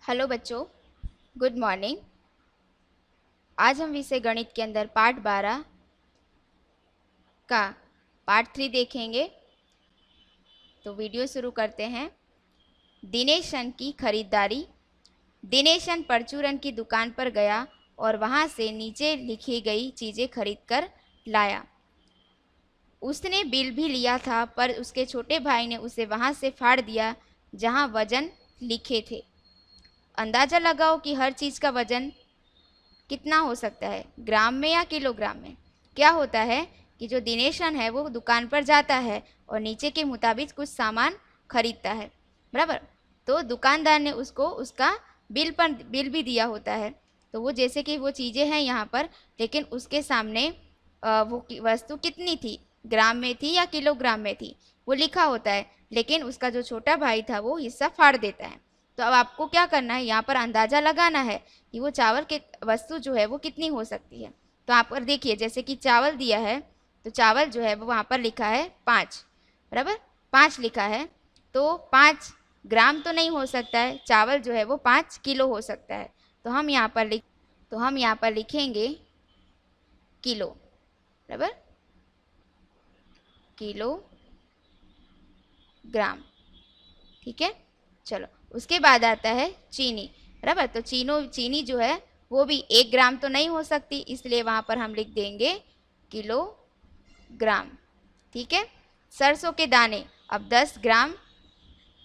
Hello बच्चों, good morning. आज हम विषय गणित के अंदर पार्ट 12 का पार्ट 3 देखेंगे। तो वीडियो शुरू करते हैं। दिनेशन की खरीदारी। दिनेशन परचूरन की दुकान पर गया और वहां से नीचे लिखी गई चीज़ें खरीद कर लाया। उसने बिल भी लिया था, पर उसके छोटे भाई ने उसे वहां से फाड़ दिया जहां वजन लिखे थे। अंदाज़ा लगाओ कि हर चीज़ का वजन कितना हो सकता है, ग्राम में या किलोग्राम में। क्या होता है कि जो दिनेशन है वो दुकान पर जाता है और नीचे के मुताबिक कुछ सामान खरीदता है, बराबर। तो दुकानदार ने उसको उसका बिल भी दिया होता है। तो वो जैसे कि वो चीज़ें हैं यहाँ पर, लेकिन उसके सामने वो वस्तु कितनी थी, ग्राम में थी या किलोग्राम में थी, वो लिखा होता है। लेकिन उसका जो छोटा भाई था वो हिस्सा फाड़ देता है। तो अब आपको क्या करना है, यहाँ पर अंदाज़ा लगाना है कि वो चावल के वस्तु जो है वो कितनी हो सकती है। तो आप पर देखिए, जैसे कि चावल दिया है, तो चावल जो है वो वहाँ पर लिखा है 5, बराबर। 5 लिखा है, तो 5 ग्राम तो नहीं हो सकता है, चावल जो है वो 5 किलो हो सकता है। तो हम यहाँ पर लिखेंगे किलो, बराबर, किलो ग्राम। ठीक है, चलो। उसके बाद आता है चीनी, बराबर। तो चीनी जो है वो भी 1 ग्राम तो नहीं हो सकती, इसलिए वहां पर हम लिख देंगे किलोग्राम। ठीक है। सरसों के दाने, अब 10 ग्राम,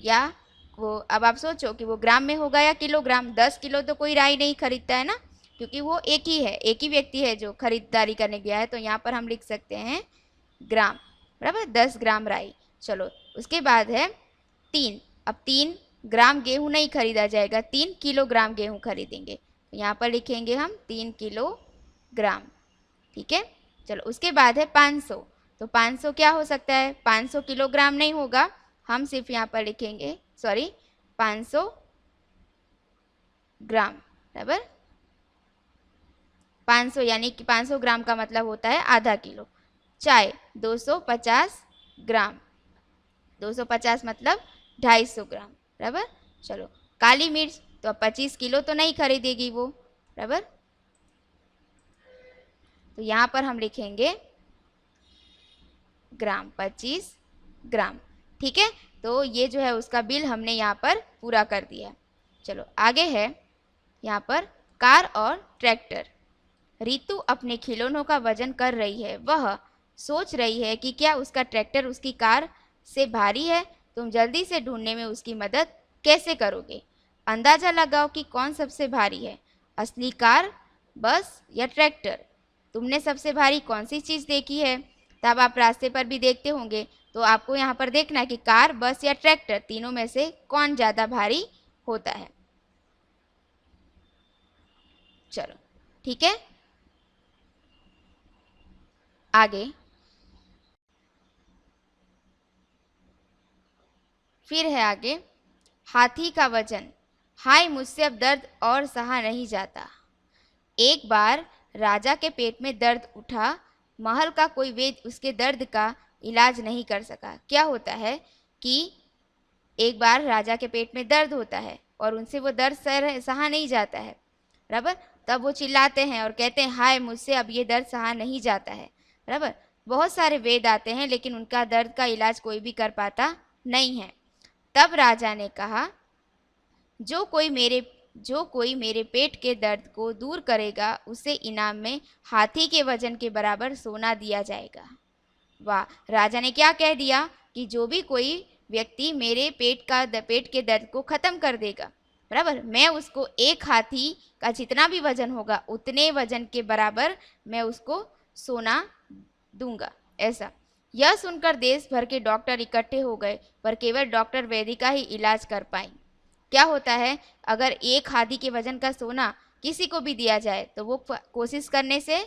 या वो, अब आप सोचो कि वो ग्राम में होगा या किलोग्राम। 10 किलो तो कोई राई नहीं खरीदता है ना, क्योंकि वो एक ही है, एक ही व्यक्ति है जो खरीदारी करने गया है। तो यहाँ पर हम लिख सकते हैं ग्राम, बराबर, 10 ग्राम राई। चलो, उसके बाद है 3। अब 3 ग्राम गेहूं नहीं खरीदा जाएगा, 3 किलोग्राम गेहूं खरीदेंगे। तो यहाँ पर लिखेंगे हम 3 किलोग्राम। ठीक है, चलो। उसके बाद है 500। तो 500 क्या हो सकता है, 500 किलोग्राम नहीं होगा, हम सिर्फ यहाँ पर लिखेंगे, सॉरी, 500 ग्राम, बराबर। 500 यानी कि 500 ग्राम का मतलब होता है आधा किलो। चाय 250 ग्राम, 250 मतलब 250 ग्राम, बराबर। चलो, काली मिर्च तो अब 25 किलो तो नहीं खरीदेगी वो, बराबर। तो यहाँ पर हम लिखेंगे ग्राम, 25 ग्राम। ठीक है, तो ये जो है उसका बिल हमने यहाँ पर पूरा कर दिया। चलो, आगे है यहाँ पर कार और ट्रैक्टर। रितु अपने खिलौनों का वजन कर रही है। वह सोच रही है कि क्या उसका ट्रैक्टर उसकी कार से भारी है। तुम जल्दी से ढूंढने में उसकी मदद कैसे करोगे। अंदाजा लगाओ कि कौन सबसे भारी है, असली कार, बस या ट्रैक्टर। तुमने सबसे भारी कौन सी चीज़ देखी है। तब आप रास्ते पर भी देखते होंगे, तो आपको यहाँ पर देखना है कि कार, बस या ट्रैक्टर, तीनों में से कौन ज़्यादा भारी होता है। चलो, ठीक है, आगे फिर है आगे, हाथी का वजन। हाय, मुझसे अब दर्द और सहा नहीं जाता। एक बार राजा के पेट में दर्द उठा। महल का कोई वैद्य उसके दर्द का इलाज नहीं कर सका। क्या होता है कि एक बार राजा के पेट में दर्द होता है और उनसे वो दर्द सहा नहीं जाता है, बराबर। तब वो चिल्लाते हैं और कहते हैं, हाय, मुझसे अब ये दर्द सहा नहीं जाता है, बराबर। बहुत सारे वैद्य आते हैं, लेकिन उनका दर्द का इलाज कोई भी कर पाता नहीं है। तब राजा ने कहा, जो कोई मेरे जो कोई मेरे पेट के दर्द को दूर करेगा, उसे इनाम में हाथी के वजन के बराबर सोना दिया जाएगा। वाह, राजा ने क्या कह दिया कि जो भी कोई व्यक्ति मेरे पेट के दर्द को खत्म कर देगा, बराबर, मैं उसको एक हाथी का जितना भी वजन होगा उतने वजन के बराबर मैं उसको सोना दूंगा, ऐसा। यह सुनकर देश भर के डॉक्टर इकट्ठे हो गए, पर केवल डॉक्टर वेदिका ही इलाज कर पाई। क्या होता है, अगर एक हाथी के वजन का सोना किसी को भी दिया जाए तो वो कोशिश करने से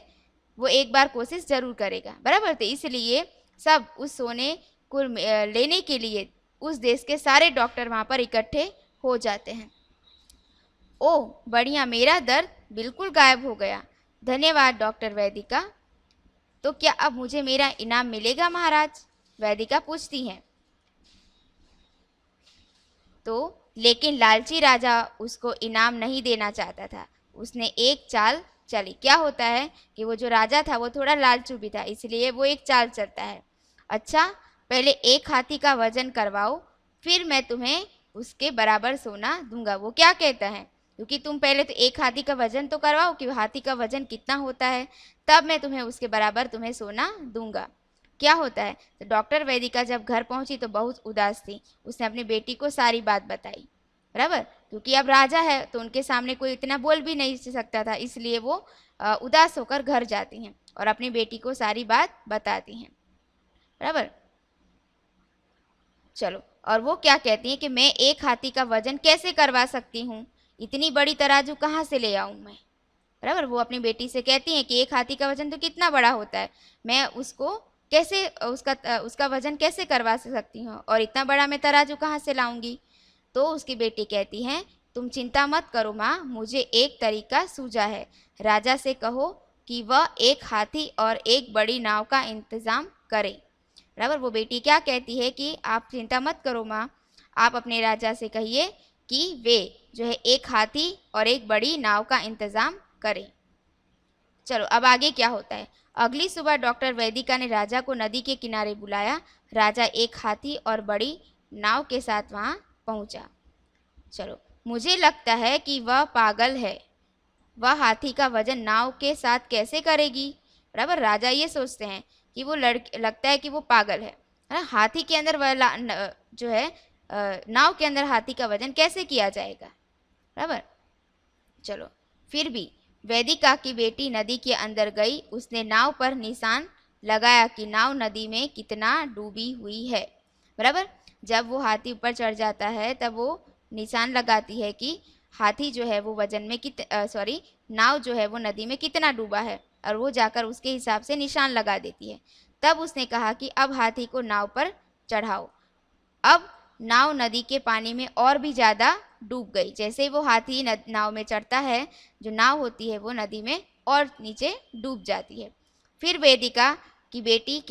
वो एक बार कोशिश जरूर करेगा, बराबर। तो इसलिए सब उस सोने को लेने के लिए उस देश के सारे डॉक्टर वहां पर इकट्ठे हो जाते हैं। ओह बढ़िया, मेरा दर्द बिल्कुल गायब हो गया, धन्यवाद डॉक्टर वैदिका। तो क्या अब मुझे मेरा इनाम मिलेगा महाराज, वैदिका पूछती हैं। तो लेकिन लालची राजा उसको इनाम नहीं देना चाहता था। उसने एक चाल चली। क्या होता है कि वो जो राजा था वो थोड़ा लालचू भी था, इसलिए वो एक चाल चलता है। अच्छा, पहले एक हाथी का वजन करवाओ, फिर मैं तुम्हें उसके बराबर सोना दूंगा। वो क्या कहता है, क्योंकि तुम पहले तो एक हाथी का वजन तो करवाओ कि हाथी का वजन कितना होता है, तब मैं तुम्हें उसके बराबर तुम्हें सोना दूंगा। क्या होता है, तो डॉक्टर वैदिका जब घर पहुंची तो बहुत उदास थी। उसने अपनी बेटी को सारी बात बताई, बराबर, क्योंकि अब राजा है तो उनके सामने कोई इतना बोल भी नहीं सकता था, इसलिए वो उदास होकर घर जाती हैं और अपनी बेटी को सारी बात बताती हैं, बराबर। चलो, और वो क्या कहती हैं कि मैं एक हाथी का वजन कैसे करवा सकती हूँ, इतनी बड़ी तराजू कहाँ से ले आऊँ मैं, बराबर। वो अपनी बेटी से कहती हैं कि एक हाथी का वजन तो कितना बड़ा होता है, मैं उसको कैसे उसका वजन कैसे करवा सकती हूँ, और इतना बड़ा मैं तराजू कहाँ से लाऊंगी। तो उसकी बेटी कहती है, तुम चिंता मत करो माँ, मुझे एक तरीका सूझा है। राजा से कहो कि वह एक हाथी और एक बड़ी नाव का इंतजाम करे, बराबर। वो बेटी क्या कहती है कि आप चिंता मत करो माँ, आप अपने राजा से कहिए कि वे जो है एक हाथी और एक बड़ी नाव का इंतजाम करें। चलो, अब आगे क्या होता है। अगली सुबह डॉक्टर वैदिका ने राजा को नदी के किनारे बुलाया। राजा एक हाथी और बड़ी नाव के साथ वहां पहुंचा। चलो, मुझे लगता है कि वह पागल है, वह हाथी का वजन नाव के साथ कैसे करेगी, बराबर। राजा ये सोचते हैं कि वो लगता है कि वो पागल है ना, हाथी के अंदर वह जो है नाव के अंदर हाथी का वजन कैसे किया जाएगा, बराबर। चलो, फिर भी वैदिका की बेटी नदी के अंदर गई। उसने नाव पर निशान लगाया कि नाव नदी में कितना डूबी हुई है, बराबर। जब वो हाथी ऊपर चढ़ जाता है तब वो निशान लगाती है कि हाथी जो है वो वजन में नाव जो है वो नदी में कितना डूबा है, और वो जाकर उसके हिसाब से निशान लगा देती है। तब उसने कहा कि अब हाथी को नाव पर चढ़ाओ। अब नाव नदी के पानी में और भी ज़्यादा डूब गई। जैसे ही वो हाथी नाव में चढ़ता है, जो नाव होती है वो नदी में और नीचे डूब जाती है। फिर वेदिका की बेटी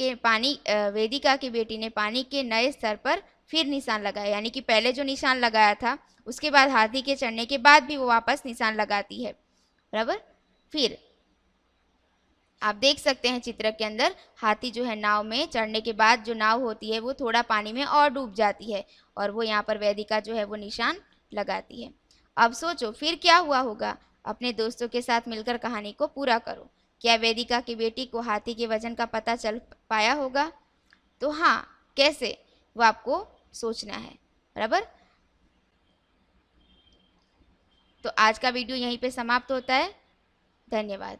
ने पानी के नए स्तर पर फिर निशान लगाया, यानी कि पहले जो निशान लगाया था उसके बाद हाथी के चढ़ने के बाद भी वो वापस निशान लगाती है, बराबर। फिर आप देख सकते हैं चित्र के अंदर, हाथी जो है नाव में चढ़ने के बाद जो नाव होती है वो थोड़ा पानी में और डूब जाती है, और वो यहाँ पर वेदिका जो है वो निशान लगाती है। अब सोचो फिर क्या हुआ होगा। अपने दोस्तों के साथ मिलकर कहानी को पूरा करो। क्या वेदिका की बेटी को हाथी के वजन का पता चल पाया होगा? तो हाँ, कैसे, वो आपको सोचना है, बराबर। तो आज का वीडियो यहीं पे समाप्त होता है। धन्यवाद।